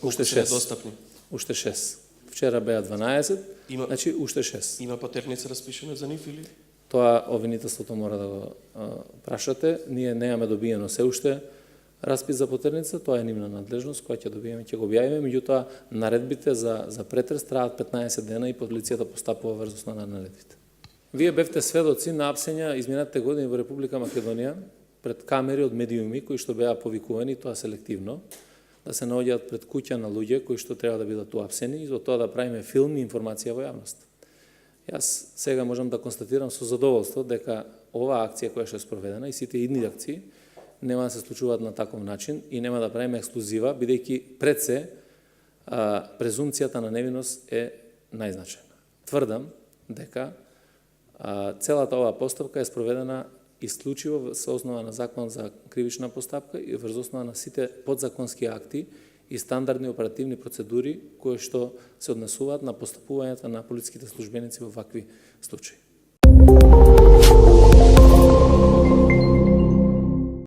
Уште 6. Достапни. Уште 6. Вчера беа 12, значи уште 6. Има патерница распишена за нив или? Тоа обвинителството мора да го прашате. Ние немаме добиено се уште распис за потерница, тоа е нивна надлежност која ќе добиеме, ќе го објавиме, меѓутоа наредбите за претрес траат 15 дена и полицијата постапува врз основа на наредбите. Вие бевте сведоци на апсења изминатите години во Република Македонија пред камери од медиуми кои што беа повикувани, тоа селективно, да се наоѓаат пред куќа на луѓе кои што треба да бидат уапсени и за тоа да правиме филм и информација во јавност. Јас сега можам да констатирам со задоволство дека оваа акција која што е спроведена и сите идни акции нема да се случуваат на таков начин и нема да правиме ексклузива, бидејќи пред се презумцијата на невиност е најзначајна. Тврдам дека целата оваа постапка е спроведена исклучиво со основа на закон за кривична постапка и врз основа на сите подзаконски акти и стандардни оперативни процедури кои што се однесуваат на постапувањето на полициските службеници во вакви случаи.